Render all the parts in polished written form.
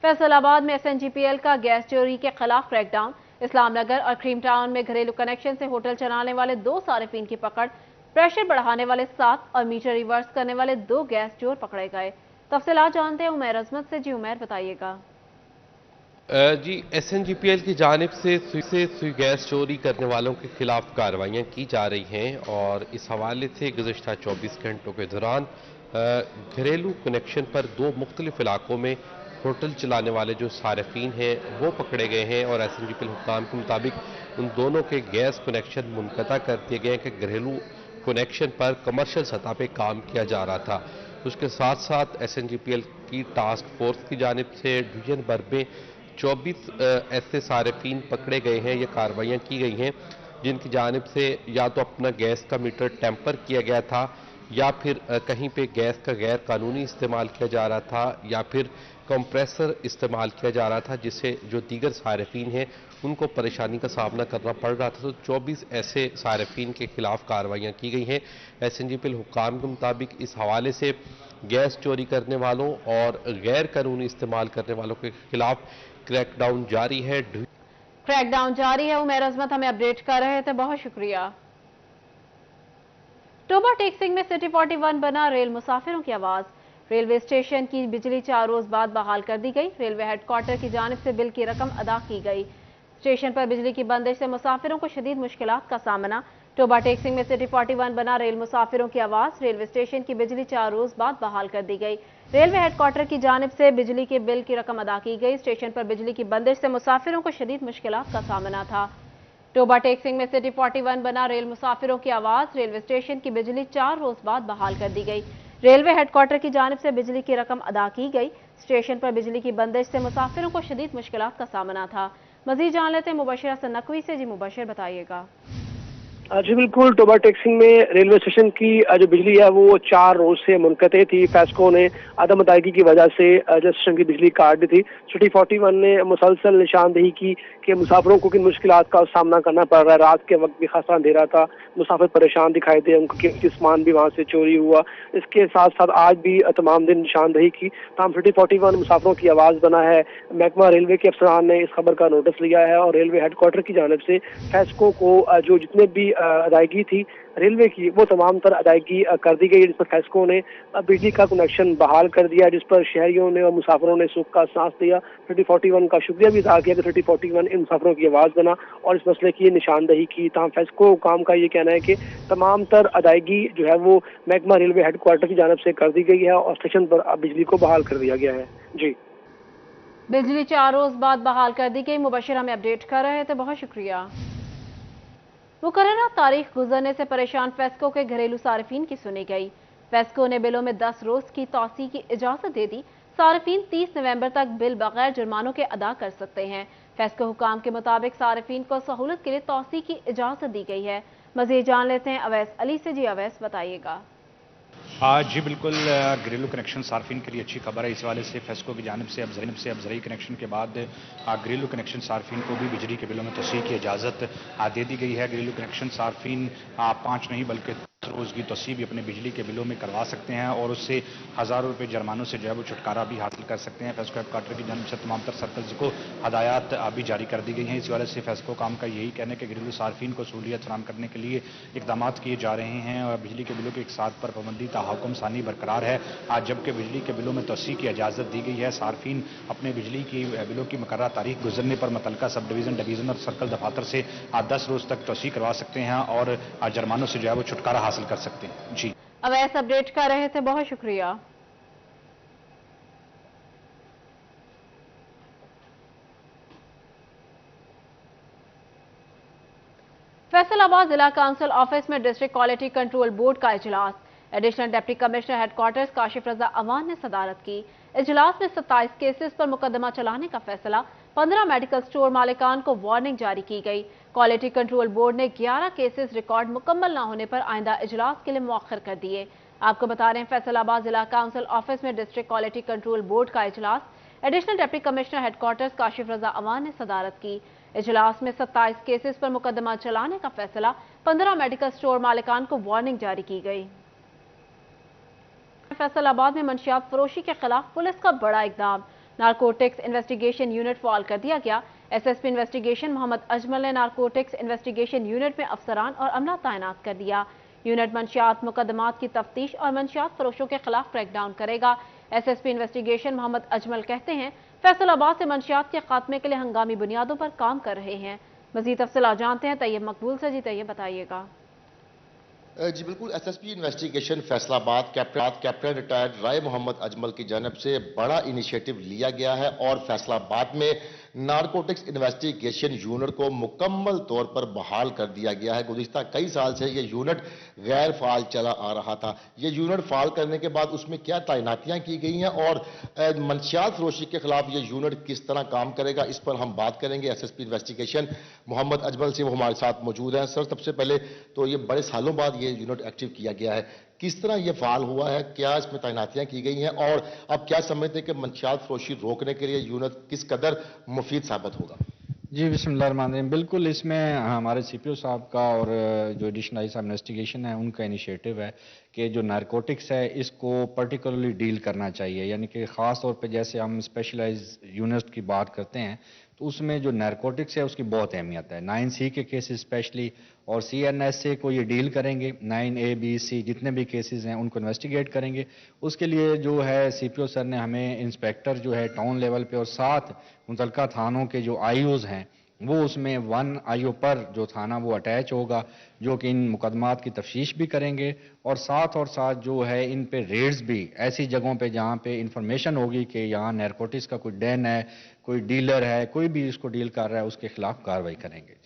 फैसल आबाद में SNGPL का गैस चोरी के खिलाफ क्रैकडाउन। इस्लाम नगर और क्रीम टाउन में घरेलू कनेक्शन से होटल चलाने वाले 2 सारिफीन की पकड़। प्रेशर बढ़ाने वाले 7 और मीटर रिवर्स करने वाले 2 गैस चोर पकड़े गए। तफसीलात जानते हैं उमैर अजमत से। जी उमैर, बताइएगा। जी, SNGPL की जानिब से सुई गैस चोरी करने वालों के खिलाफ कार्रवाइयाँ की जा रही हैं और इस हवाले से गुज़श्ता 24 घंटों के दौरान घरेलू कनेक्शन पर 2 मुख्तलिफ इलाकों में होटल चलाने वाले जो सारिफीन हैं वो पकड़े गए हैं और SNGPL हुक्काम के मुताबिक उन दोनों के गैस कनेक्शन मुनक़ता कर दिए गए हैं कि घरेलू कनेक्शन पर कमर्शियल सतह पे काम किया जा रहा था। उसके साथ साथ SNGPL की टास्क फोर्स की जानिब से डिवीजन भर में 24 ऐसे सारिफीन पकड़े गए हैं, ये कार्रवाइयाँ की गई हैं जिनकी जानिब से या तो अपना गैस का मीटर टेम्पर किया गया था या फिर कहीं पे गैस का गैर कानूनी इस्तेमाल किया जा रहा था या फिर कंप्रेसर इस्तेमाल किया जा रहा था, जिससे जो दीगर सारिफीन हैं उनको परेशानी का सामना करना पड़ रहा था। तो 24 ऐसे सारिफीन के खिलाफ कार्रवाइयाँ की गई हैं। SNGPL हुक्काम के मुताबिक इस हवाले से गैस चोरी करने वालों और गैर कानूनी इस्तेमाल करने वालों के खिलाफ क्रैकडाउन जारी है। क्रैकडाउन जारी है। उमैर अजमत हमें अपडेट कर रहे थे, बहुत शुक्रिया। टोबा टेक्सिंग में सिटी 41 बना रेल मुसाफिरों की आवाज। रेलवे स्टेशन की बिजली 4 रोज बाद बहाल कर दी गई। रेलवे हेडक्वार्टर की जानिब से बिल की रकम अदा की गई। स्टेशन पर बिजली की बंदिश से मुसाफिरों को शदीद मुश्किलात का सामना। टोबा टेक्सिंग में सिटी 41 बना रेल मुसाफिरों की आवाज। रेलवे स्टेशन की बिजली 4 रोज बाद बहाल कर दी गई। रेलवे हेडक्वार्टर की जानिब से बिजली के बिल की रकम अदा की गई। स्टेशन पर बिजली की बंदिश से मुसाफिरों को शदीद मुश्किलात का सामना था। टोबा टेक्सिंग में सिटी 41 बना रेल मुसाफिरों की आवाज। रेलवे स्टेशन की बिजली 4 रोज बाद बहाल कर दी गई। रेलवे हेडक्वार्टर की जानिब से बिजली की रकम अदा की गई। स्टेशन पर बिजली की बंदिश से मुसाफिरों को शदीद मुश्किलात का सामना था। मजीद जान लेते हैं मुबशिरा से नकवी से। जी मुबशिर, बताइएगा। जी बिल्कुल, टोबा टेक्सिंग में रेलवे स्टेशन की जो बिजली है वो 4 रोज से मुनक़ते थी। फेस्को ने अदम अदायगी की वजह से जो स्टेशन की बिजली काट दी थी। सिटी 41 ने मुसलसल निशानदेही की कि मुसाफिरों को किन मुश्किलात का सामना करना पड़ रहा है। रात के वक्त भी खासा अंधेरा था, मुसाफिर परेशान दिखाई दे, उनका कीमती सामान भी वहाँ से चोरी हुआ। इसके साथ साथ आज भी तमाम दिन निशानदेही की। तमाम सिटी 41 मुसाफिरों की आवाज़ बना है। महकमा रेलवे के अफसरान ने इस खबर का नोटिस लिया है और रेलवे हेडक्वार्टर की जानिब से फेस्को को जो जितने भी अदायगी थी रेलवे की वो तमाम तर अदायगी कर दी गई, जिस पर फेस्को ने बिजली का कनेक्शन बहाल कर दिया, जिस पर शहरियों ने और मुसाफिरों ने सुख का सांस लिया। सिटी 41 का शुक्रिया भी अदा किया कि सिटी 41 इन मुसाफिरों की आवाज़ बना और इस मसले की निशानदही की। तमाम फेस्को काम का ये कहना है कि तमाम तर अदायगी जो है वो महकमा रेलवे हेडक्वार्टर की जानब से कर दी गई है और स्टेशन पर बिजली को बहाल कर दिया गया है। जी, बिजली 4 रोज बाद बहाल कर दी गई। मुबशिर हमें अपडेट कर रहे थे, बहुत शुक्रिया। मुकर्ररा तारीख गुजरने से परेशान फेस्को के घरेलू सारिफीन की सुनी गई। फेस्को ने बिलों में 10 रोज की तौसी की इजाजत दे दी। सारिफीन 30 नवंबर तक बिल बगैर जुर्मानों के अदा कर सकते हैं। फेस्को हुकाम के मुताबिक सारिफीन को सहूलत के लिए तौसी की इजाजत दी गई है। मजीद जान लेते हैं अवैस अली से। जी अवैस, बताइएगा। जी बिल्कुल, घरेलू कनेक्शन सार्फिन के लिए अच्छी खबर है। इस वाले से फेस्को की जानिब से अब ज़रूरी कनेक्शन के बाद घरेलू कनेक्शन सार्फिन को भी बिजली के बिलों में तोसी की इजाज़त दे दी गई है। घरेलू कनेक्शन सार्फिन 5 नहीं बल्कि रोज की तोसी भी अपने बिजली के बिलों में करवा सकते हैं और उससे हज़ारों रुपये जुर्मानों से जो है वो छुटकारा भी हासिल कर सकते हैं। फेस्को हेडक्वार्टर की जानिब से तमाम तर सर्कल्स को हदायत भी जारी कर दी गई हैं। इस वजह से फेस्को काम का यही कहना है कि घरेलू सार्फिन को सहूलियत फराहम करने के लिए इकदाम किए जा रहे हैं और बिजली के बिलों के एक साथ पर पाबंदी ताहुकुम सानी बरकरार है। आज जबकि बिजली के बिलों में तोसी की इजाज़त दी गई है। सार्फिन अपने बिजली की बिलों की मुकर्रर तारीख गुजरने पर मुतलका सब डिवीज़न डिवीज़न और सर्कल दफातर से 10 रोज तक तोसी करवा सकते हैं और जुर्मानों से जो है वो छुटकारा हासिल कर सकते हैं। जी, अवैस अपडेट कर रहे थे, बहुत शुक्रिया। फैसलाबाद जिला काउंसिल ऑफिस में डिस्ट्रिक्ट क्वालिटी कंट्रोल बोर्ड का इजलास। Additional deputy commissioner headquarters Kashif Raza Awan ने सदारत की। इजलास में 27 केसेस पर मुकदमा चलाने का फैसला। 15 मेडिकल स्टोर मालिकान को वार्निंग जारी की गई। क्वालिटी कंट्रोल बोर्ड ने 11 केसेस रिकॉर्ड मुकम्मल न होने पर आइंदा इजलास के लिए मौखर कर दिए। आपको बता रहे हैं, फैसलाबाद जिला काउंसिल ऑफिस में डिस्ट्रिक्ट क्वालिटी कंट्रोल बोर्ड का इजलास additional deputy commissioner headquarters Kashif Raza Awan ने सदारत की। इजलास में 27 केसेस पर मुकदमा चलाने का फैसला। 15 मेडिकल स्टोर मालिकान को वार्निंग जारी की गई। फैसलाबाद में मंशियात फरोशी के खिलाफ पुलिस का बड़ा इकदाम। नारकोटिक्स इन्वेस्टिगेशन यूनिट फॉल कर दिया गया। SSP इन्वेस्टिगेशन मोहम्मद अजमल ने नारकोटिक्स इन्वेस्टिगेशन यूनिट में अफसरान और अमला तैनात कर दिया। यूनिट मंशियात मुकदमात की तफ्तीश और मंशियात फरोशों के खिलाफ क्रैकडाउन करेगा। SSP इन्वेस्टिगेशन मोहम्मद अजमल कहते हैं फैसलाबाद से मंशियात के खात्मे के लिए हंगामी बुनियादों पर काम कर रहे हैं। मजीद तफसीलात जानते हैं तैयब मकबूल से। जी तैयब बताइएगा। जी बिल्कुल, SSP investigation Faisalabad captain retired Rai Mohammad Ajmal की जानब से बड़ा इनिशिएटिव लिया गया है और फैसलाबाद में नारकोटिक्स इन्वेस्टिगेशन यूनिट को मुकम्मल तौर पर बहाल कर दिया गया है। गुज़िश्ता कई साल से ये यूनिट गैर फाल चला आ रहा था। ये यूनिट फाल करने के बाद उसमें क्या तैनातियां की गई हैं और मंशियात फरोशी के खिलाफ ये यूनिट किस तरह काम करेगा, इस पर हम बात करेंगे। SSP इन्वेस्टिगेशन मोहम्मद अजमल से वो हमारे साथ मौजूद हैं। सर, सबसे पहले तो ये बड़े सालों बाद ये यूनिट एक्टिव किया गया है, किस तरह ये फाल हुआ है, क्या इसमें तैनातियां की गई हैं और अब क्या समझते हैं कि मंशियात फरोशी रोकने के लिए यूनिट किस कदर मुफीद साबित होगा? जी बिस्मिल्लाहिर्रहमानिर्रहीम। बिल्कुल, इसमें हमारे CPO साहब का और जो एडिशनल आई साहब इन्वेस्टिगेशन है उनका इनिशिएटिव है कि जो नारकोटिक्स है इसको पर्टिकुलरली डील करना चाहिए। यानी कि ख़ास तौर पे जैसे हम स्पेशलाइज यूनिट की बात करते हैं तो उसमें जो नारकोटिक्स है उसकी बहुत अहमियत है। 9C के केसेस स्पेशली और CNS से को ये डील करेंगे। 9A, B, C जितने भी केसेस हैं उनको इन्वेस्टिगेट करेंगे। उसके लिए जो है CPO सर ने हमें इंस्पेक्टर जो है टाउन लेवल पे और साथ मुतल्लिका थानों के जो IOs हैं वो उसमें 1 IO पर जो थाना वो अटैच होगा, जो कि इन मुकदमात की तफ्तीश भी करेंगे और साथ जो है इन पे रेड्स भी ऐसी जगहों पे जहाँ पे इंफॉर्मेशन होगी कि यहाँ नारकोटिक्स का कोई डेन है, कोई डीलर है, कोई भी इसको डील कर रहा है, उसके खिलाफ कार्रवाई करेंगे।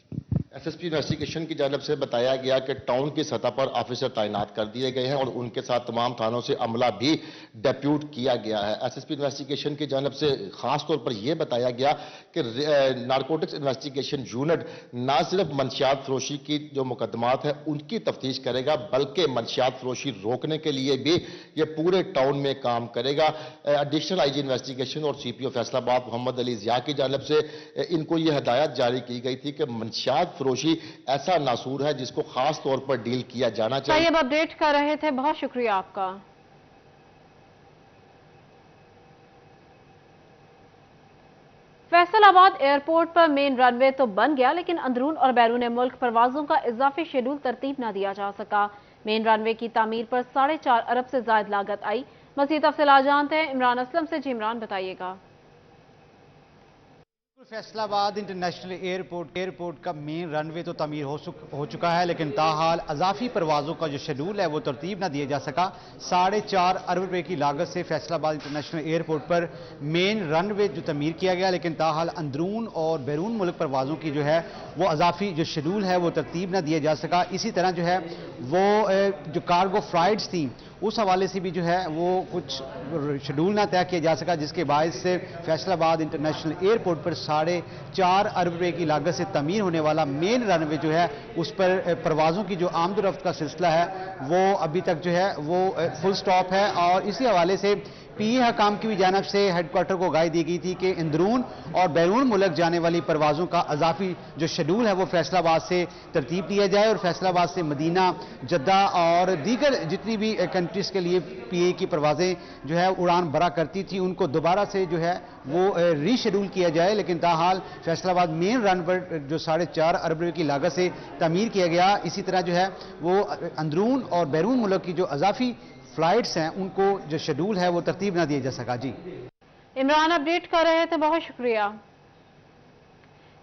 SSP इन्वेस्टिगेशन की जानब से बताया गया कि टाउन की सतह पर ऑफिसर तैनात कर दिए गए हैं और उनके साथ तमाम थानों से अमला भी डेप्यूट किया गया है। SSP इन्वेस्टिगेशन की जानब से खास तौर पर यह बताया गया कि नारकोटिक्स इन्वेस्टिगेशन यूनिट न सिर्फ मंशियात फरोशी की जो मुकदमात है उनकी तफ्तीश करेगा बल्कि मंशियात फरोशी रोकने के लिए भी ये पूरे टाउन में काम करेगा। एडिशनल IG इन्वेस्टिगेशन और CPO फैसलाबाद मोहम्मद अली ज़िया की जानब से इनको ये हदायत जारी की गई थी कि मंशियात फरोशी ऐसा नासूर है जिसको खास तौर पर डील किया जाना चाहिए। तैयब अपडेट कर रहे थे, बहुत शुक्रिया आपका। फैसलाबाद एयरपोर्ट पर मेन रनवे तो बन गया लेकिन अंदरून और बैरून मुल्क परवाजों का इजाफी शेड्यूल तरतीब न दिया जा सका। मेन रनवे की तामीर पर 4.5 अरब से ज्यादा लागत आई। मज़ीद तफसीलात जानते हैं इमरान असलम से। जी इमरान बताइएगा। फैसलाबाद इंटरनेशनल एयरपोर्ट का मेन रनवे तो तमीर हो चुका है लेकिन ताहाल अजाफी परवाज़ों का जो शेड्यूल है वो तरतीब ना दिया जा सका। 4.5 अरब रुपए की लागत से फैसलाबाद इंटरनेशनल एयरपोर्ट पर मेन रनवे जो तमीर किया गया लेकिन ताहाल अंदरून और बैरून मुल्क परवाज़ों की जो है वो अजाफी जो शेड्यूल है वो तरतीब ना दिया जा सका। इसी तरह जो है वो जो कार्गो फ्लाइट्स थी उस हवाले से भी जो है वो कुछ शेड्यूल ना तय किया जा सका, जिसके बायस से फैसलाबाद इंटरनेशनल एयरपोर्ट पर 4.5 अरब रुपए की लागत से तमीर होने वाला मेन रनवे जो है उस पर परवाज़ों की जो आमदोरफ्त का सिलसिला है वो अभी तक जो है वो फुल स्टॉप है। और इसी हवाले से PA हकाम की भी जानब से हेडक्वार्टर को गाय दी गई थी कि अंदरून और बैरून मुल्क जाने वाली परवाज़ों का अजाफी जो शेड्यूल है वो फैसलाबाद से तरतीब दिया जाए और फैसलाबाद से मदीना, जद्दा और दीगर जितनी भी कंट्रीज़ के लिए PA की परवाज़ें जो है उड़ान भरा करती थी उनको दोबारा से जो है वो रीशेड्यूल किया जाए। लेकिन ताहाल फैसलाबाद मेन रन पर जो 4.5 अरब रुपए की लागत से तमीर किया गया, इसी तरह जो है वो अंदरून और बैरून मुल्क की जो अजाफी फ्लाइट्स हैं उनको जो शेड्यूल है वो तरतीब ना दिया जा सका। जी इमरान अपडेट कर रहे थे, बहुत शुक्रिया।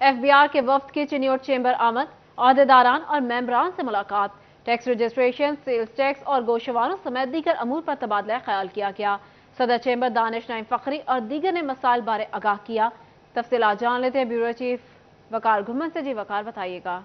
FBR के वफ्द की चिन्योट चेंबर आमद, अहदेदारान और मेंबरान से मुलाकात, टैक्स रजिस्ट्रेशन, सेल्स टैक्स और गोशवारों समेत दीगर अमूर पर तबादला ख्याल किया गया। सदर चेंबर दानिश नईम फखरी और दीगर ने मसाइल बारे आगाह किया। तफसीलात जान लेते हैं ब्यूरो चीफ वकार घुमन से। जी वकार बताइएगा।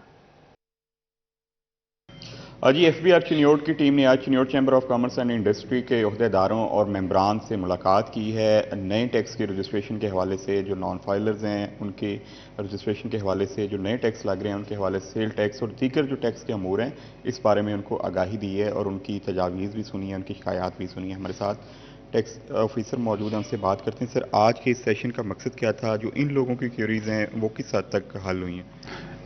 जी FBR चिन्योट की टीम ने आज Chiniot chamber of commerce and industry के अहदेदारों और मेंबरान से मुलाकात की है। नए टैक्स के रजिस्ट्रेशन के हवाले से जो नॉन फाइलर्स हैं उनके रजिस्ट्रेशन के हवाले से, जो नए टैक्स लग रहे हैं उनके हवाले से, सेल टैक्स और दीगर जो टैक्स के अमूर हैं इस बारे में उनको आगाही दी है और उनकी तजावीज़ भी सुनी है, उनकी शिकायत भी सुनी है। हमारे साथ टैक्स ऑफिसर मौजूद हैं, उनसे बात करते हैं। सर, आज के इस सेशन का मकसद क्या था? जो इन लोगों की क्वेरीज हैं वो किस हद तक हल हुई हैं?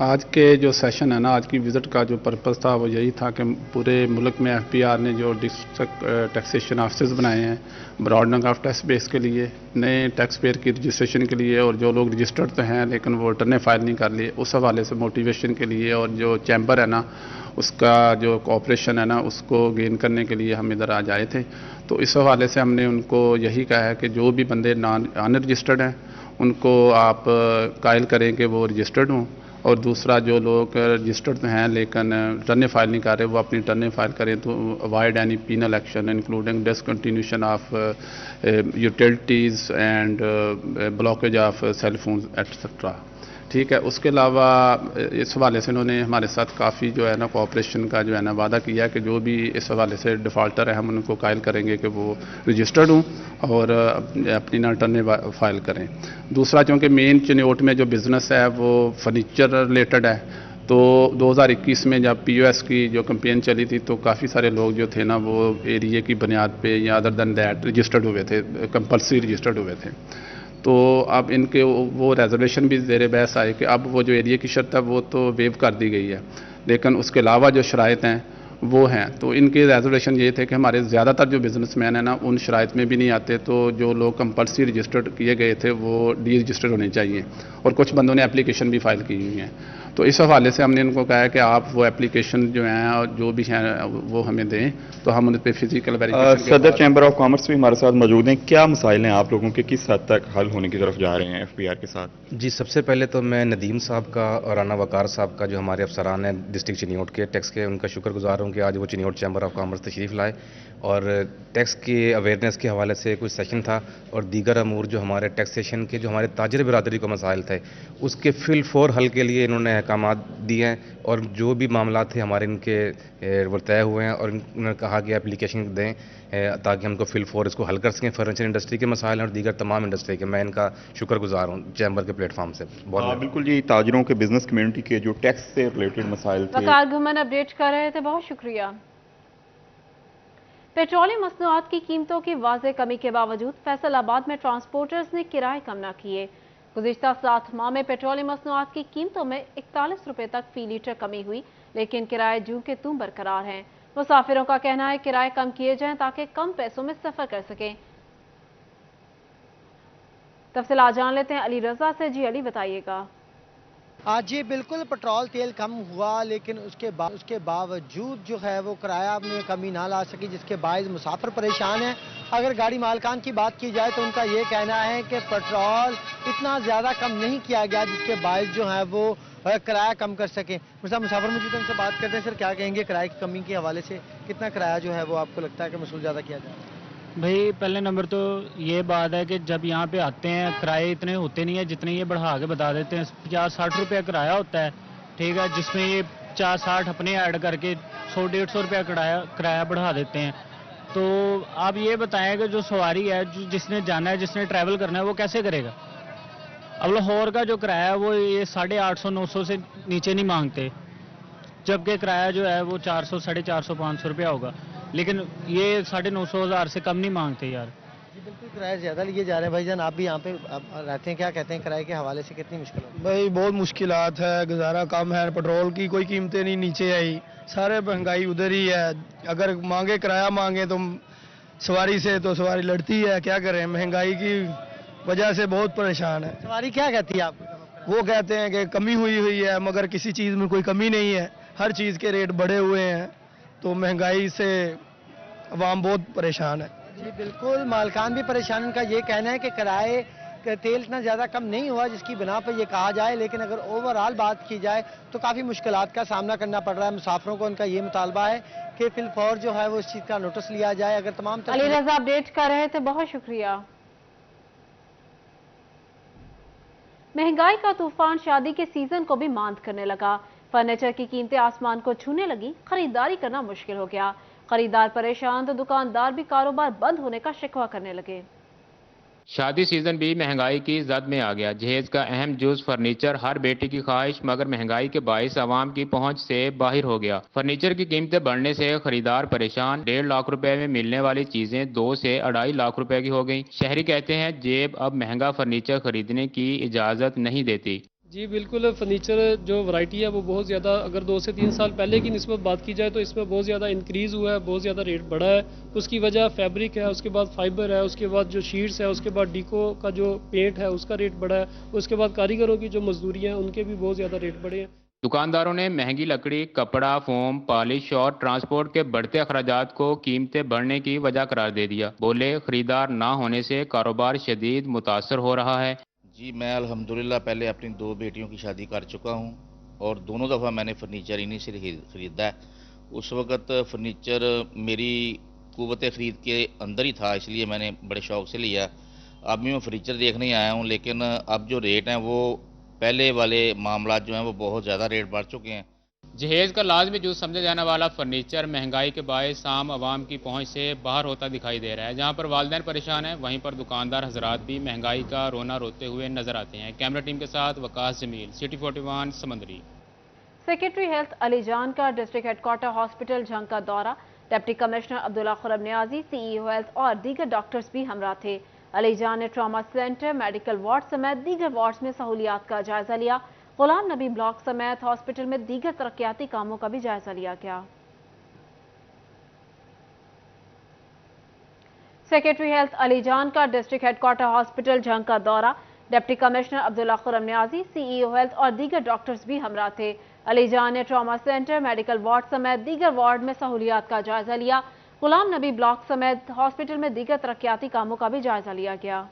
آج کے جو سیشن ہے نا، آج کی وزٹ کا جو پرپس تھا وہ یہی تھا کہ پورے ملک میں FPR نے جو ڈسٹرکٹ ٹیکسیشن آفسز بنائے ہیں براڈنگ آف ٹیکس بیس کے لیے، نئے ٹیکس پیئر کی رجسٹریشن کے لیے، اور جو لوگ رجسٹرڈ تو ہیں لیکن وہ ریٹرن فائل نہیں کر لیے، اس حوالے سے موٹیویشن کے لیے، اور جو چیمبر ہے نا اس کا جو کوآپریشن ہے نا اس کو گین کرنے کے لیے ہم ادھر آج آئے تھے۔ تو اس حوالے سے ہم نے ان کو یہی کہا ہے کہ جو بھی بندے ان رجسٹرڈ ہیں ان کو آپ قائل کریں کہ وہ رجسٹرڈ ہوں، اور دوسرا جو لوگ رجسٹرڈ ہیں لیکن ریٹرن فائل نہیں کر رہے وہ اپنی ریٹرن فائل کریں، تو avoid any penal action including discontinuation of utilities and blockage of cell phones etcetera. ٹھیک ہے، اس کے علاوہ اس حوالے سے انہوں نے ہمارے ساتھ کافی جو ہے نا کوآپریشن کا جو ہے نا وعدہ کیا کہ جو بھی اس حوالے سے ڈیفالٹر ہے ہم ان کو قائل کریں گے کہ وہ رجسٹرڈ ہوں اور اپنی ریٹرن فائل کریں۔ دوسرا، چونکہ مین چنیوٹ میں جو بزنس ہے وہ فرنیچر ریلیٹڈ ہے، تو 2021 میں جب POS کی جو کمپین چلی تھی تو کافی سارے لوگ جو تھے نا وہ ایریے کی بنیاد پہ یا ادر دین دیٹ رجسٹرڈ ہوئے تھے، کمپلسری رجسٹرڈ ہوئے تھے۔ تو اب ان کے وہ ریزرویشن بھی زیر بحث آئے کہ اب وہ جو ایریا کی شرط ہے وہ تو ویو کر دی گئی ہے، لیکن اس کے علاوہ جو شرائط ہیں وہ ہیں۔ تو ان کے ریزرویشن یہ تھے کہ ہمارے زیادہ تر جو بزنس مین ہیں نا ان شرائط میں بھی نہیں آتے، تو جو لوگ کمپلسری رجسٹرڈ کیے گئے تھے وہ ڈی رجسٹرڈ ہونے چاہیے، اور کچھ بندوں نے اپلیکیشن بھی فائل کی ہوئی ہیں۔ تو اس حوالے سے ہم نے ان کو کہا ہے کہ آپ وہ اپلیکیشن جو ہیں اور جو بھی ہیں وہ ہمیں دیں، تو ہم ان پہ فزیکل ویریفیکیشن۔ صدر چیمبر آف کامرس بھی ہمارے ساتھ موجود ہیں، کیا مسائل ہیں آپ لوگوں کے، کس حد تک حل ہونے کی طرف جا رہے ہیں FPR کے ساتھ؟ جی، سب سے پہلے تو میں ندیم صاحب کا اور رانا وقار صاحب کا جو ہمارے افسران ہیں ڈسٹرکٹ چنیوٹ کے ٹیکس کے، ان کا شکر گزار ہوں کہ آج وہ چنیوٹ چیمبر آف کامرس تشریف لائے، اور ٹیکس کی اویئرنیس کے حوالے سے کچھ سیشن تھا، اور دیگر امور جو ہمارے ٹیکسیشن کے جو ہمارے تاجر برادری کو مسائل تھے اس کے فی الفور حل کے لیے انہوں نے احکامات دیے ہیں، اور جو بھی معاملات تھے ہمارے ان کے وہ طے ہوئے ہیں، اور انہوں نے کہا کہ اپلیکیشن دیں تاکہ ہم کو فی الفور اس کو حل کر سکیں۔ فرنیچر انڈسٹری کے مسائل ہیں اور دیگر تمام انڈسٹری کے، میں ان کا شکر گزار ہوں چیمبر کے پلیٹ فارم سے بہت۔ بالکل جی، تاجروں کے بزنس کمیونٹی کے جو ٹیکس سے ریلیٹڈ مسائل تھے، وقار گھمن اپڈیٹ کر رہے تھے، بہت شکریہ۔ پیٹرولیم مصنوعات کی قیمتوں کی واضح کمی کے باوجود فیصل آباد میں ٹرانسپورٹرز نے کرائے کم نہ کیے۔ گزشتہ 7 ماہ میں پیٹرولیم مصنوعات کی قیمتوں میں 41 روپے تک فی لیٹر کمی ہوئی، لیکن کرائے جوں کے توں برقرار ہیں۔ مسافروں کا کہنا ہے کرائے کم کیے جائیں تاکہ کم پیسوں میں سفر کر سکیں۔ تفصیلات جان لیتے ہیں علی رضا سے۔ جی علی، بتائیے گا۔ جی بالکل، پٹرول تیل کم ہوا لیکن اس کے باوجود جو ہے وہ کرایہ میں کمی نہ لا سکی، جس کے باعث مسافر پریشان ہیں۔ اگر گاڑی مالکان کی بات کی جائے تو ان کا یہ کہنا ہے کہ پٹرول اتنا زیادہ کم نہیں کیا گیا جس کے باعث جو ہے وہ کرایہ کم کر سکیں۔ مسافر موجود ہیں، ان سے بات کرتے ہیں۔ سر، کیا کہیں گے کرایہ کی کمی کے حوالے سے؟ کتنا کرایہ جو ہے وہ آپ کو لگتا ہے کہ وصول زیادہ کیا جائے؟ بھائی، پہلے نمبر تو یہ بات ہے کہ جب یہاں پہ آتے ہیں کرائے اتنے ہوتے نہیں ہیں جتنے یہ بڑھا کے بتا دیتے ہیں۔ 50-60 روپے کرایہ ہوتا ہے، ٹھیک ہے، جس میں یہ 50-60 اپنے ایڈ کر کے 100-150 روپے کرایہ بڑھا دیتے ہیں۔ تو آپ یہ بتائیں کہ جو سواری ہے، جس نے جانا ہے، جس نے ٹریول کرنا ہے، وہ کیسے کرے گا؟ اب لاہور کا جو کرایہ ہے وہ یہ 850-900 سے نیچے نہیں مانگتے، جبکہ کرایہ جو ہے وہ 400, 450, 500 روپیہ ہوگا، لیکن یہ 950-1000 سے کم نہیں مانگتے یار۔ جی بالکل، کرایہ زیادہ لیے جا رہے ہیں۔ بھائی جان، آپ بھی یہاں پہ رہتے ہیں، کیا کہتے ہیں کرائے کے حوالے سے کتنی مشکلات؟ بھائی بہت مشکلات ہے، گزارا کم ہے، پیٹرول کی کوئی قیمتیں نہیں نیچے آئی، سارے مہنگائی ادھر ہی ہے۔ اگر مانگے کرایہ مانگے تو سواری سے تو سواری لڑتی ہے، کیا کریں، مہنگائی کی وجہ سے بہت پریشان ہے۔ سواری کیا کہتی ہے آپ کو؟ وہ کہتے ہیں کہ کمی ہوئی ہے، مگر کسی چیز میں کوئی کمی نہیں ہے، ہر چیز کے ریٹ بڑھے ہوئے ہیں، تو مہنگائی سے عوام بہت پریشان ہے۔ جی بالکل، مالکان بھی پریشان۔ ان کا یہ کہنا ہے کہ کرائے تیل اتنا زیادہ کم نہیں ہوا جس کی بنا پر یہ کہا جائے، لیکن اگر اوورآل بات کی جائے تو کافی مشکلات کا سامنا کرنا پڑ رہا ہے مسافروں کو۔ ان کا یہ مطالبہ ہے کہ فی الفور جو ہے وہ اس چیز کا نوٹس لیا جائے۔ اگر تمام علی رضا اپڈیٹ کر رہے تھے، بہت شکریہ۔ مہنگائی کا طوفان شادی کے سیزن کو بھی ماند کرنے لگا۔ فرنیچر کی قیمتیں آسمان کو چھونے لگی، خریداری کرنا مشکل ہو گیا۔ خریدار پریشان تو دکاندار بھی کاروبار بند ہونے کا شکوہ کرنے لگے۔ شادی سیزن بھی مہنگائی کی زد میں آ گیا۔ جہیز کا اہم جز فرنیچر ہر بیٹی کی خواہش، مگر مہنگائی کے باعث عوام کی پہنچ سے باہر ہو گیا۔ فرنیچر کی قیمتیں بڑھنے سے خریدار پریشان۔ 1.5 لاکھ روپے میں ملنے والی چیزیں 2 سے 2.5 لاکھ روپے کی ہو گئیں۔ شہری کہتے ہیں جیب اب مہنگا فرنیچر خریدنے کی اجازت نہیں دیتی۔ जी बिल्कुल, फर्नीचर जो वैरायटी है वो बहुत ज़्यादा, अगर 2 से 3 साल पहले की निस्बत बात की जाए तो इसमें बहुत ज़्यादा इंक्रीज़ हुआ है, बहुत ज़्यादा रेट बढ़ा है। उसकी वजह फैब्रिक है, उसके बाद फाइबर है, उसके बाद जो शीट्स है, उसके बाद डीको का जो पेंट है उसका रेट बढ़ा है, उसके बाद कारीगरों की जो मजदूरी है उनके भी बहुत ज़्यादा रेट बढ़े हैं। दुकानदारों ने महंगी लकड़ी, कपड़ा, फोम, पॉलिश और ट्रांसपोर्ट के बढ़ते अखराजात को कीमतें बढ़ने की वजह करार दे दिया। बोले, खरीदार ना होने से कारोबार शदीद मुतासर हो रहा है। जी मैं अल्हम्दुलिल्लाह पहले अपनी 2 बेटियों की शादी कर चुका हूं और दोनों दफ़ा मैंने फर्नीचर इन्हीं से ख़रीदा है। उस वक़्त फर्नीचर मेरी कुव्वत ख़रीद के अंदर ही था, इसलिए मैंने बड़े शौक़ से लिया। अब भी मैं फर्नीचर देखने आया हूं, लेकिन अब जो रेट हैं वो पहले वाले मामला जो हैं वो बहुत ज़्यादा रेट बढ़ चुके हैं। जहेज का लाजमी जुज़ समझा जाने वाला फर्नीचर महंगाई के बायस आम आवाम की पहुंच से बाहर होता दिखाई दे रहा है। जहां पर वालिदैन परेशान हैं, वहीं पर दुकानदार हजरात भी महंगाई का रोना रोते हुए नजर आते हैं। कैमरा टीम के साथ वकास जमील, सिटी 41 समंदरी। सेक्रेटरी हेल्थ अली जान का डिस्ट्रिक्ट हेडक्वार्टर हॉस्पिटल झंग का दौरा। Deputy commissioner Abdullah Khurram Niazi, CEO health और दीगर डॉक्टर्स भी हमरा थे। अली जान ने ट्रॉमा सेंटर, मेडिकल वार्ड समेत दीगर वार्ड्स में सहूलियात का जायजा लिया। गुलाम नबी ब्लॉक समेत हॉस्पिटल में दीगर तरक्याती कामों का भी जायजा लिया गया। सेक्रेटरी हेल्थ अली जान का डिस्ट्रिक्ट हेडक्वार्टर हॉस्पिटल झंग का दौरा। Deputy commissioner Abdullah Khurram Niazi, CEO health और दीगर डॉक्टर्स भी हमरा थे। अली जान ने ट्रॉमा सेंटर, मेडिकल वार्ड समेत दीगर वार्ड में सहूलियात का जायजा लिया। गुलाम नबी ब्लॉक समेत हॉस्पिटल में दीगर तरक्याती कामों का भी जायजा लिया गया।